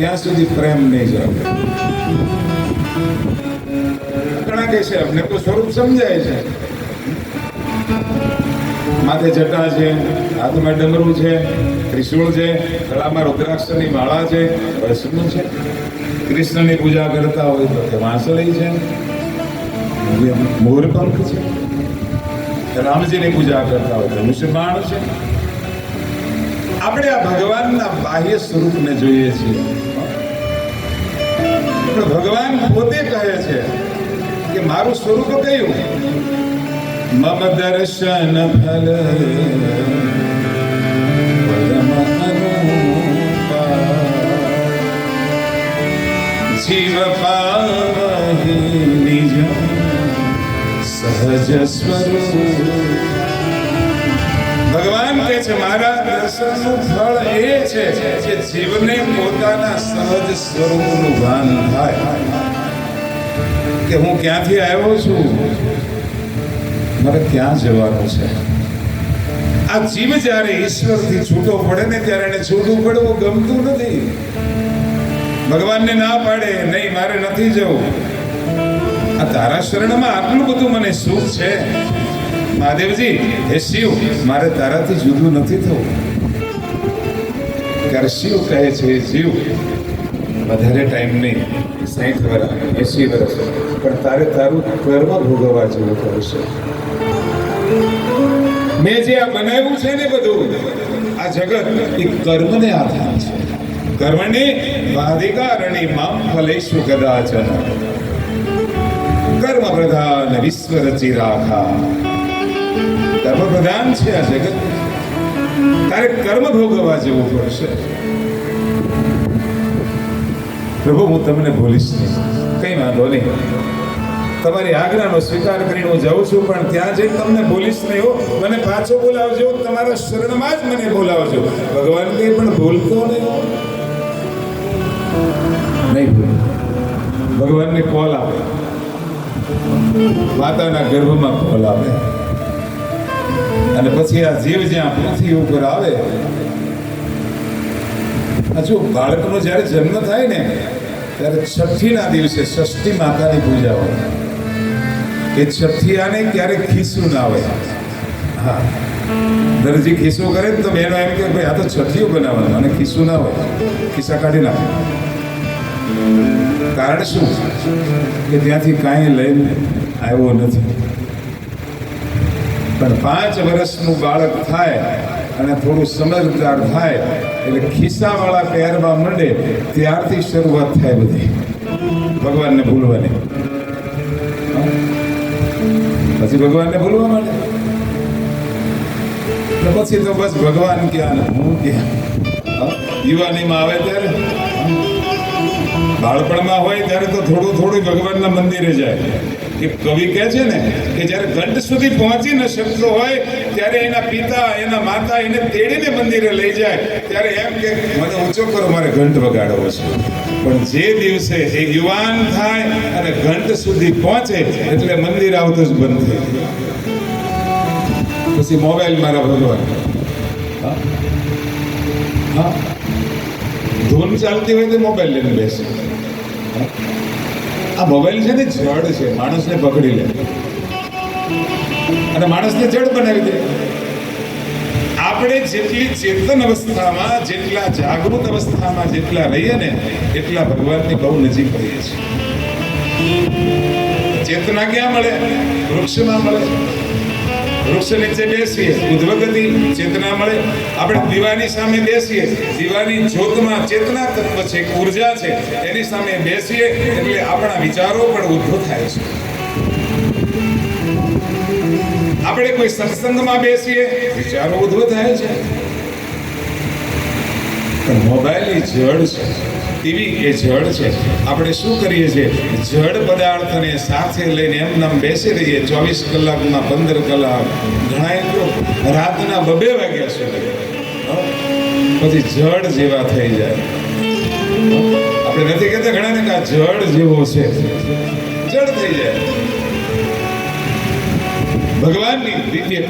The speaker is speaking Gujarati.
ત્યાં સુધી પ્રેમ નહીં જાગે. ઘણા કહે છે અમને તો સ્વરૂપ સમજાય છે, માથે જટા છે, હાથમાં ડમરું છે, ત્રિશૂળ છે, ગળામાં રુદ્રાક્ષની માળા છે, વૈષ્ણવ છે. કૃષ્ણની પૂજા કરતા હોય તો કે વાંસળી છે, મોરપંખ છે. રામજીની પૂજા કરતા હોય તો મુસલમાન છે. આપણે આ ભગવાનના બાહ્ય સ્વરૂપને જોઈએ છીએ, પણ ભગવાન પોતે કહે છે કે મારું સ્વરૂપ કયું? મમ દર્શન ફલ પરમ અનુપા જીવ પાવહી નિજ સહજ સ્વરૂપ. ભગવાન કહે છે મારા દર્શનનું ફળ એ છે કે જીવને પોતાના સહજ સ્વરૂપનું ભાન થાય કે હું ક્યાંથી આવ્યો છું, મારે ક્યાં જવાનું છે. આ જીવ જ્યારે ઈશ્વરથી છૂટો પડે ને ત્યારે એને છૂટું પડવું ગમતું નથી. ભગવાનને ના પાડે, નહીં મારે નથી જવું. આ તારા શરણમાં આટલું બધું મને સુખ છે મહાદેવજી, હે શિવ મારે તારાથી જુદું નથી થવું. ત્યારે શિવ કહે છે જીવ વધારે ટાઈમ નહીં, 60 વર્ષ 80 વર્ષ, પણ તારે તારું કર્મ ભોગવવા જેવું પડશે. મેં જે આ બનાવ્યું છે ને બધું આ જગત એ કર્મને આધાર છે. કર્મણી વાધિકારણી મામ ફલેષુ કદાચન કર્મ પ્રધાન વિશ્વ રચી રાખા. કર્મ પ્રધાન છે આ જગત, તારે કર્મ ભોગવવા જેવું પડશે. પ્રભુ હું તમને ભૂલીશ નહીં, કઈ વાંધો નહીં, તમારી આજ્ઞાનો સ્વીકાર કરીને હું જાઉં છું, પણ ત્યાં જઈને તમને ભૂલીશ નહીં હો. મને પાછો બોલાવજો, તમારા શરણમાં જ મને બોલાવજો. ભગવાન કંઈ પણ ભૂલતો નહીં ભૂલ. ભગવાનને કોલ આપે, માતાના ગર્ભમાં કોલ આપે, અને પછી આ જીવ જ્યાં પૃથ્વી ઉપર આવે, હજુ બાળકનો જ્યારે જન્મ થાય ને ત્યારે છઠ્ઠીના દિવસે ષષ્ઠી માતાની પૂજા હોય. એ છઠ્ઠી આને ક્યારેક ખીસું ના હોય. હા, દરજી ખીસો કરે ને તો બહેનો એમ કે ભાઈ આ તો છઠ્ઠીઓ બનાવવાનું, અને ખીસું ના હોય, ખિસ્સા કાઢી નાખે. કારણ શું કે ત્યાંથી કાંઈ લઈને આવ્યો નથી. પણ 5 વર્ષનું બાળક થાય અને થોડું સમજદાર થાય એટલે ખિસ્સાવાળા પહેરવા માંડે, ત્યારથી શરૂઆત થાય બધી ભગવાનને ભૂલવાની. પછી ભગવાનને ભૂલવા માંડે, પછી તો બસ ભગવાન ક્યાં ને હું ક્યાં. યુવાનીમાં આવે ત્યારે, બાળપણમાં હોય ત્યારે તો થોડું થોડું ભગવાનના મંદિરે જાય. એક કવિ કહે છે ને કે જ્યારે ઘંટ સુધી પહોંચી ન શકતો હોય ત્યારે એના પિતા એના માતા એને તેડીને મંદિરે લઈ જાય, ત્યારે એમ કે મને ઊંચો કરો, મારે ઘંટ વગાડવો છે. પણ જે દિવસે એ યુવાન થાય અને ઘંટ સુધી પહોંચે એટલે મંદિર આવતું જ બંધ થઈ જાય. પછી મોબાઈલ મારા ભગવાન, હા ધૂન ચાલતી હોય તો મોબાઈલ લઈને બેસે. આ મોબાઈલ છે ને જડ છે, માણસને પકડી લે અને માણસને જડ બનાવી દે. આપણે જેટલી ચેતન અવસ્થામાં, જેટલા જાગૃત અવસ્થામાં જેટલા રહીએ ને એટલા ભગવાનની બહુ નજીક રહીએ છીએ. ચેતના ક્યાં મળે? વૃક્ષમાં મળે. વૃક્ષ નીચે બેસીએ, ઉદ્વગતિ ચેતના મળે. આપણે દીવાની સામે બેસીએ, દીવાની જ્યોતમાં ચેતના તત્વ છે, ઉર્જા છે, એની સામે બેસીએ એટલે આપણા વિચારો પણ ઉદ્ભવ થાય છે. આપણે કોઈ સત્સંગમાં બેસીએ, વિચારો ઉદ્ભવ થાય છે. પણ મોબાઈલ એ જડ છે, ટીવી એ જડ છે. આપણે શું કરીએ છીએ? જડ પદાર્થને સાથે લઈને એમનામ બેસી રહીએ 24 કલાકમાં 15 કલાક, ઘણા તો રાતના 2 વાગ્યા સુધી, પછી જડ જેવા થઈ જાય. આપણે નથી કહેતા ઘણાને કે આ જડ જેવો છે, જડ થઈ જાય. ભગવાનની દિવ્ય